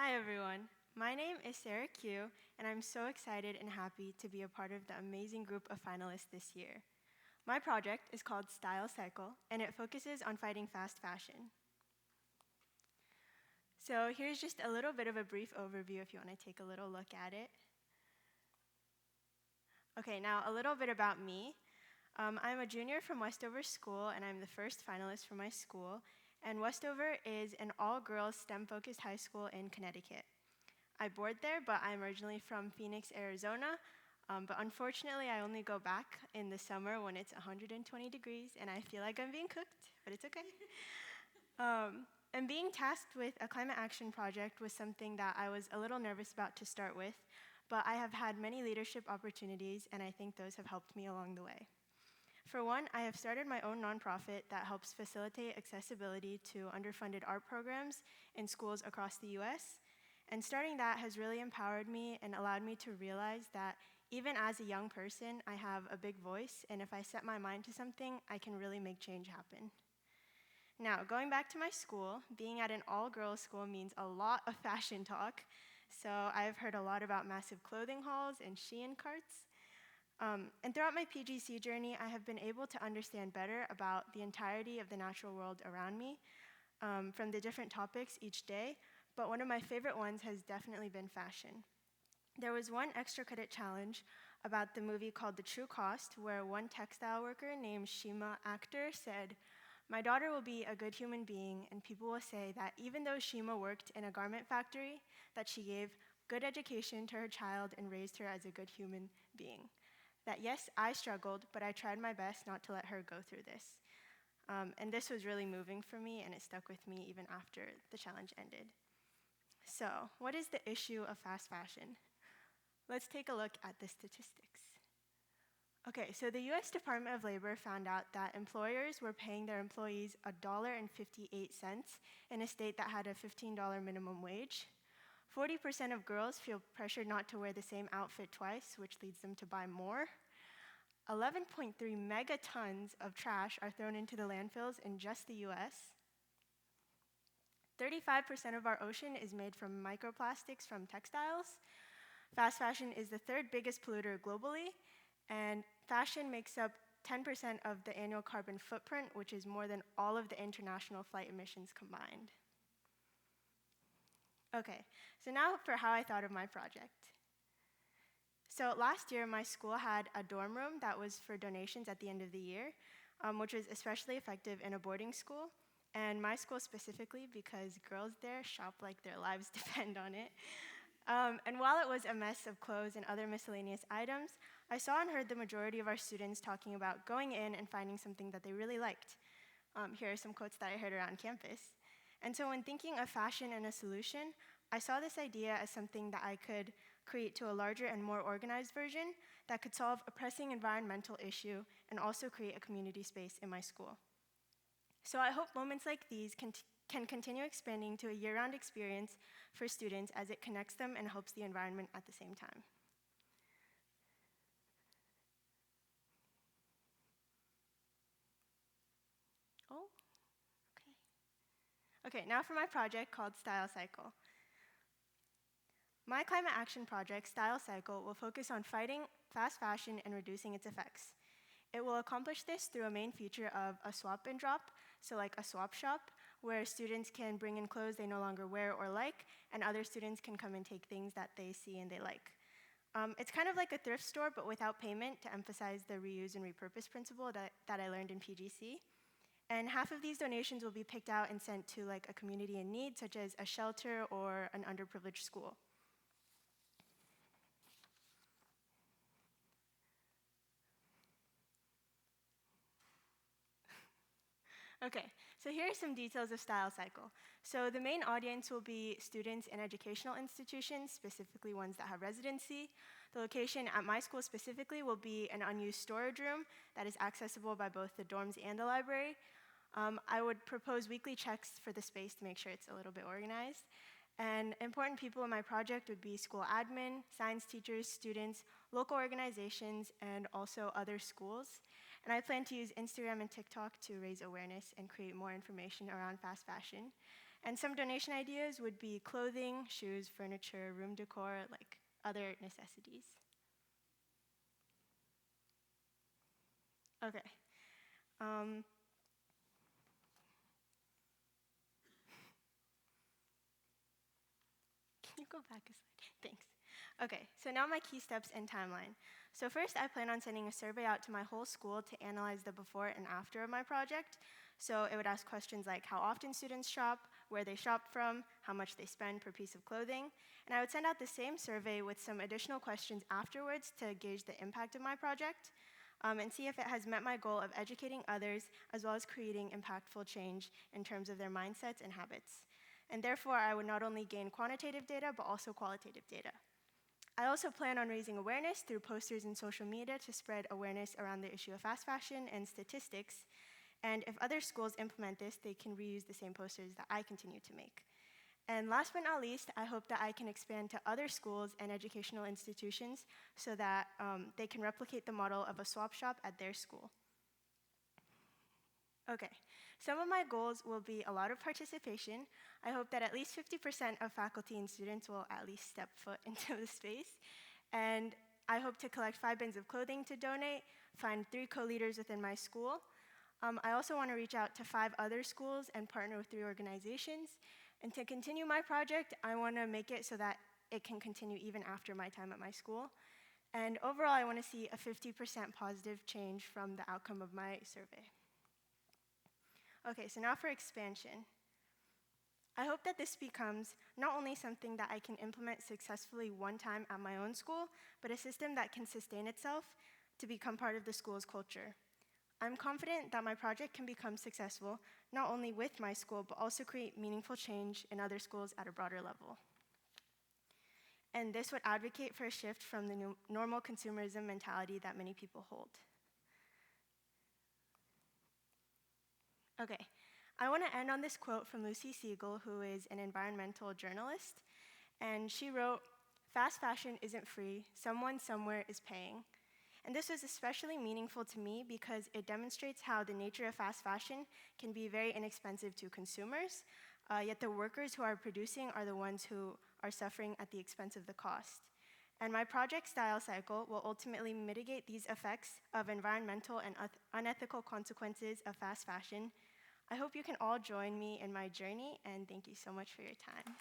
Hi everyone, my name is Sarah Q, and I'm so excited and happy to be a part of the amazing group of finalists this year. My project is called Style Cycle, and it focuses on fighting fast fashion. So here's just a little bit of a brief overview if you want to take a little look at it. Okay, now a little bit about me. I'm a junior from Westover School, and I'm the first finalist for my school. And Westover is an all-girls STEM-focused high school in Connecticut. I board there, but I'm originally from Phoenix, Arizona. But unfortunately, I only go back in the summer when it's 120 degrees, and I feel like I'm being cooked, but it's okay. And being tasked with a climate action project was something that I was a little nervous about to start with, but I have had many leadership opportunities, and I think those have helped me along the way. For one, I have started my own nonprofit that helps facilitate accessibility to underfunded art programs in schools across the US. And starting that has really empowered me and allowed me to realize that even as a young person, I have a big voice, and if I set my mind to something, I can really make change happen. Now, going back to my school, being at an all-girls school means a lot of fashion talk. So I've heard a lot about massive clothing hauls and Shein carts. And throughout my PGC journey, I have been able to understand better about the entirety of the natural world around me, from the different topics each day, but one of my favorite ones has definitely been fashion. There was one extra credit challenge about the movie called The True Cost, where one textile worker named Shima Akhter said, "My daughter will be a good human being, and people will say that even though Shima worked in a garment factory, that she gave good education to her child and raised her as a good human being. That yes, I struggled, but I tried my best not to let her go through this." And this was really moving for me, and it stuck with me even after the challenge ended. So, what is the issue of fast fashion? Let's take a look at the statistics. Okay, so the US Department of Labor found out that employers were paying their employees $1.58 in a state that had a $15 minimum wage. 40% of girls feel pressured not to wear the same outfit twice, which leads them to buy more. 11.3 megatons of trash are thrown into the landfills in just the US. 35% of our ocean is made from microplastics from textiles. Fast fashion is the third biggest polluter globally, and fashion makes up 10% of the annual carbon footprint, which is more than all of the international flight emissions combined. Okay, so now for how I thought of my project. So last year, my school had a dorm room that was for donations at the end of the year, which was especially effective in a boarding school, and my school specifically because girls there shop like their lives depend on it. And while it was a mess of clothes and other miscellaneous items, I saw and heard the majority of our students talking about going in and finding something that they really liked. Here are some quotes that I heard around campus. And so when thinking of fashion and a solution, I saw this idea as something that I could create to a larger and more organized version that could solve a pressing environmental issue and also create a community space in my school. So I hope moments like these can continue expanding to a year-round experience for students as it connects them and helps the environment at the same time. Oh, okay. Okay, now for my project called Style Cycle. My climate action project, Style Cycle, will focus on fighting fast fashion and reducing its effects. It will accomplish this through a main feature of a swap and drop, so like a swap shop, where students can bring in clothes they no longer wear or like, and other students can come and take things that they see and they like. It's kind of like a thrift store, but without payment, to emphasize the reuse and repurpose principle that I learned in PGC. And half of these donations will be picked out and sent to like a community in need, such as a shelter or an underprivileged school. Okay, so here are some details of Style Cycle. So the main audience will be students in educational institutions, specifically ones that have residency. The location at my school specifically will be an unused storage room that is accessible by both the dorms and the library. I would propose weekly checks for the space to make sure it's a little bit organized. And important people in my project would be school admin, science teachers, students, local organizations, and also other schools. And I plan to use Instagram and TikTok to raise awareness and create more information around fast fashion. And some donation ideas would be clothing, shoes, furniture, room decor, like other necessities. Okay. Um, can you go back a slide? Thanks. Okay, so now my key steps and timeline. So first, I plan on sending a survey out to my whole school to analyze the before and after of my project. So it would ask questions like how often students shop, where they shop from, how much they spend per piece of clothing. And I would send out the same survey with some additional questions afterwards to gauge the impact of my project, and see if it has met my goal of educating others as well as creating impactful change in terms of their mindsets and habits. And therefore, I would not only gain quantitative data, but also qualitative data. I also plan on raising awareness through posters and social media to spread awareness around the issue of fast fashion and statistics. And if other schools implement this, they can reuse the same posters that I continue to make. And last but not least, I hope that I can expand to other schools and educational institutions so that they can replicate the model of a swap shop at their school. Okay, some of my goals will be a lot of participation. I hope that at least 50% of faculty and students will at least step foot into the space. And I hope to collect 5 bins of clothing to donate, find 3 co-leaders within my school. I also want to reach out to 5 other schools and partner with 3 organizations. And to continue my project, I want to make it so that it can continue even after my time at my school. And overall, I want to see a 50% positive change from the outcome of my survey. Okay, so now for expansion. I hope that this becomes not only something that I can implement successfully one time at my own school, but a system that can sustain itself to become part of the school's culture. I'm confident that my project can become successful, not only with my school, but also create meaningful change in other schools at a broader level. And this would advocate for a shift from the normal consumerism mentality that many people hold. Okay, I want to end on this quote from Lucy Siegel, who is an environmental journalist. And she wrote, "Fast fashion isn't free, someone somewhere is paying." And this was especially meaningful to me because it demonstrates how the nature of fast fashion can be very inexpensive to consumers, yet the workers who are producing are the ones who are suffering at the expense of the cost. And my project Style Cycle will ultimately mitigate these effects of environmental and unethical consequences of fast fashion. I hope you can all join me in my journey, and thank you so much for your time.